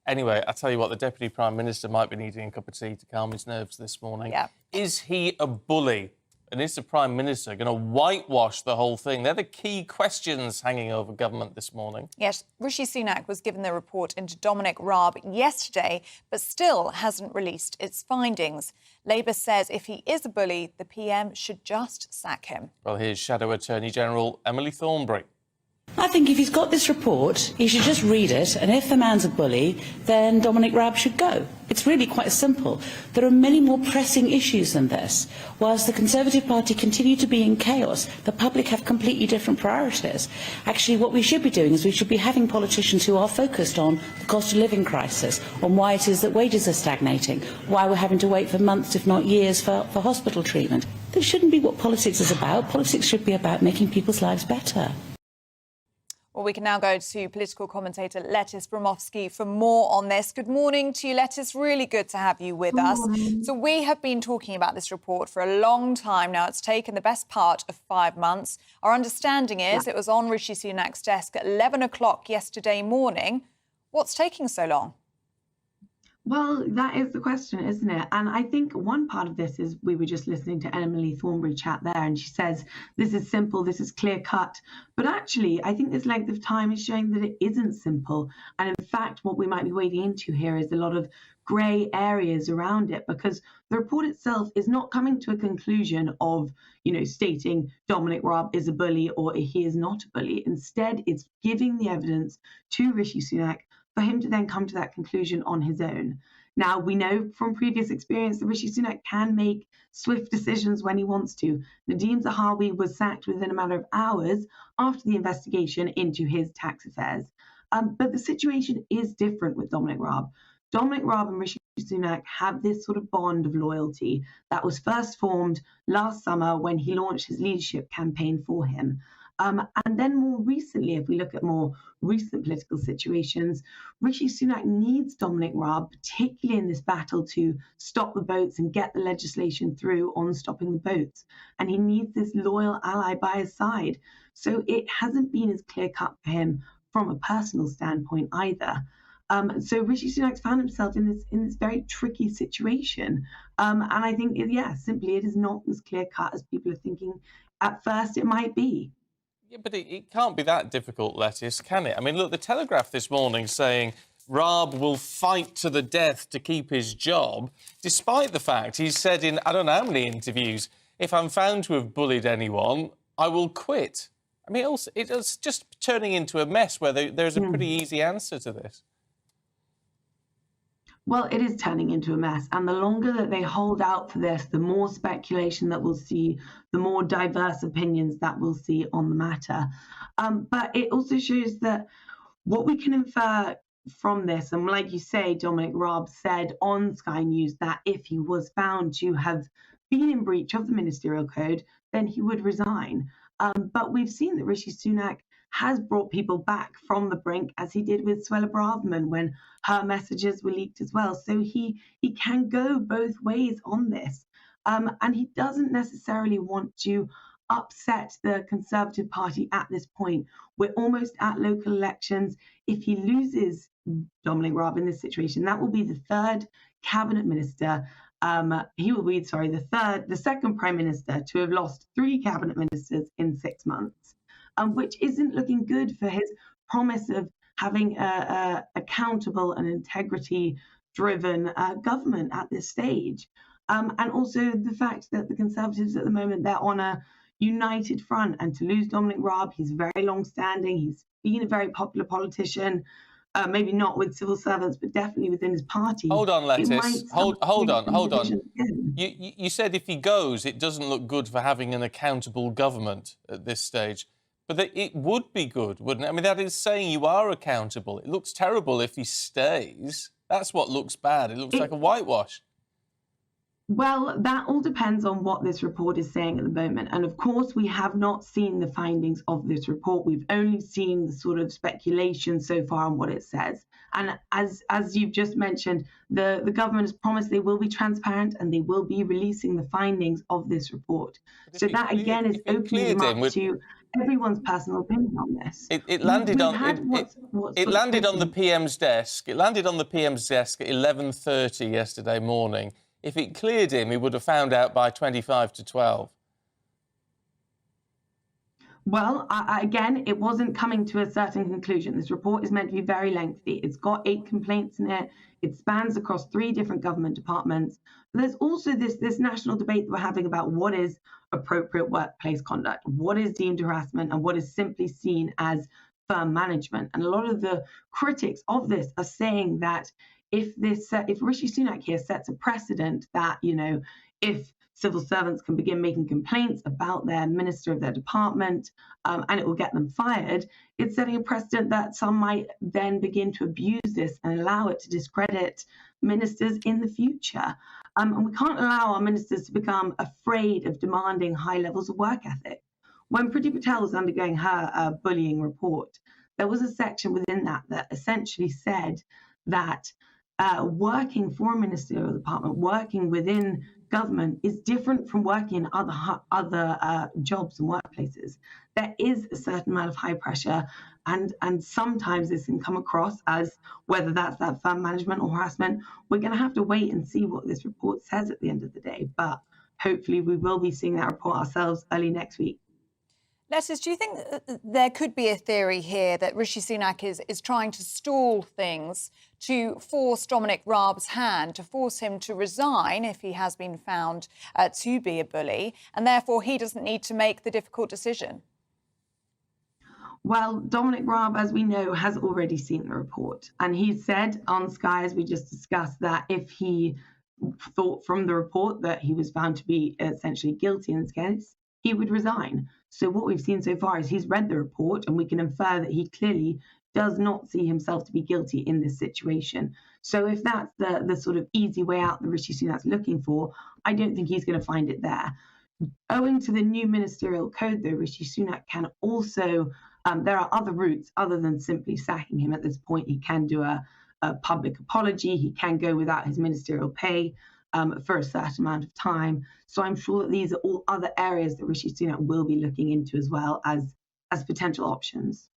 Anyway, I tell you what, the Deputy Prime Minister might be needing a cup of tea to calm his nerves this morning. Yeah. Is he a bully? And is the Prime Minister going to whitewash the whole thing? They're the key questions hanging over government this morning. Yes, Rishi Sunak was given the report into Dominic Raab yesterday, but still hasn't released its findings. Labour says if he is a bully, the PM should just sack him. Well, here's Shadow Attorney General Emily Thornberry. I think if he's got this report, he should just read it, and if the man's a bully, then Dominic Raab should go. It's really quite simple. There are many more pressing issues than this. Whilst the Conservative Party continue to be in chaos, the public have completely different priorities. Actually, what we should be doing is we should be having politicians who are focused on the cost of living crisis, on why it is that wages are stagnating, why we're having to wait for months, if not years, for hospital treatment. This shouldn't be what politics is about. Politics should be about making people's lives better. Well, we can now go to political commentator Lettice Bromovsky for more on this. Good morning to you, Lettice. Really good to have you with us. So we have been talking about this report for a long time now. It's taken the best part of 5 months. Our understanding is it was on Rishi Sunak's desk at 11 o'clock yesterday morning. What's taking so long? Well, that is the question, isn't it? And I think one part of this is we were just listening to Emily Thornberry chat there, and she says, this is simple, this is clear cut. But actually, I think this length of time is showing that it isn't simple. And in fact, what we might be wading into here is a lot of grey areas around it, because the report itself is not coming to a conclusion of, stating Dominic Raab is a bully or he is not a bully. Instead, it's giving the evidence to Rishi Sunak for him to then come to that conclusion on his own. Now, we know from previous experience that Rishi Sunak can make swift decisions when he wants to. Nadeem Zahawi was sacked within a matter of hours after the investigation into his tax affairs. But the situation is different with Dominic Raab. Dominic Raab and Rishi Sunak have this sort of bond of loyalty that was first formed last summer when he launched his leadership campaign for him. And then more recently, if we look at more recent political situations, Rishi Sunak needs Dominic Raab, particularly in this battle to stop the boats and get the legislation through on stopping the boats. And he needs this loyal ally by his side. So it hasn't been as clear cut for him from a personal standpoint either. So Rishi Sunak's found himself in this very tricky situation. And I think, simply it is not as clear cut as people are thinking at first it might be. Yeah, but it can't be that difficult, Lettice, can it? I mean, look, the Telegraph this morning saying Raab will fight to the death to keep his job, despite the fact he's said in I don't know how many interviews, if I'm found to have bullied anyone, I will quit. I mean, it's just turning into a mess where there's a pretty easy answer to this. Well, it is turning into a mess. And the longer that they hold out for this, the more speculation that we'll see, the more diverse opinions that we'll see on the matter. But it also shows that what we can infer from this, and like you say, Dominic Raab said on Sky News that if he was found to have been in breach of the ministerial code, then he would resign. But we've seen that Rishi Sunak has brought people back from the brink, as he did with Suella Braverman when her messages were leaked as well. So he can go both ways on this. And he doesn't necessarily want to upset the Conservative Party at this point. We're almost at local elections. If he loses Dominic Raab in this situation, that will be the third cabinet minister. He will be, the second prime minister to have lost 3 cabinet ministers in 6 months. Which isn't looking good for his promise of having a accountable and integrity-driven government at this stage. And also the fact that the Conservatives at the moment, they're on a united front. And to lose Dominic Raab, he's very long-standing. He's been a very popular politician, maybe not with civil servants, but definitely within his party. Hold on, Lettice. Hold on. You said if he goes, it doesn't look good for having an accountable government at this stage. But it would be good, wouldn't it? I mean, that is saying you are accountable. It looks terrible if he stays. That's what looks bad. It looks like a whitewash. Well, that all depends on what this report is saying at the moment. And of course, we have not seen the findings of this report. We've only seen the sort of speculation so far on what it says. And as you've just mentioned, the government has promised they will be transparent and they will be releasing the findings of this report. So that, again, is opening them up to everyone's personal opinion on this. It landed We've on had it landed on the spoken. PM's desk. It landed on the PM's desk at 11:30 yesterday morning. If it cleared him, he would have found out by 25 to 12. Well, again, it wasn't coming to a certain conclusion. This report is meant to be very lengthy. It's got 8 complaints in it. It spans across 3 different government departments. But there's also this national debate that we're having about what is appropriate workplace conduct, what is deemed harassment, and what is simply seen as firm management. And a lot of the critics of this are saying that if Rishi Sunak here sets a precedent that, if civil servants can begin making complaints about their minister of their department, and it will get them fired, it's setting a precedent that some might then begin to abuse this and allow it to discredit ministers in the future. And we can't allow our ministers to become afraid of demanding high levels of work ethic. When Priti Patel was undergoing her bullying report, there was a section within that essentially said that working for a ministerial department, working within government is different from working in other jobs and workplaces. There is a certain amount of high pressure, and sometimes this can come across as whether that's that firm management or harassment. We're going to have to wait and see what this report says at the end of the day, but hopefully we will be seeing that report ourselves early next week. Lettice, do you think there could be a theory here that Rishi Sunak is trying to stall things to force Dominic Raab's hand, to force him to resign if he has been found to be a bully, and therefore he doesn't need to make the difficult decision? Well, Dominic Raab, as we know, has already seen the report. And he said on Sky, as we just discussed, that if he thought from the report that he was found to be essentially guilty in this case, he would resign. So what we've seen so far is he's read the report, and we can infer that he clearly does not see himself to be guilty in this situation. So if that's the sort of easy way out that Rishi Sunak's looking for, I don't think he's going to find it there. Owing to the new ministerial code, though, Rishi Sunak can also, there are other routes other than simply sacking him at this point. He can do a public apology. He can go without his ministerial pay for a certain amount of time. So I'm sure that these are all other areas that Rishi Sunak will be looking into as well as potential options.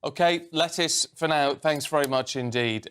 OK, Lettice, for now, thanks very much indeed.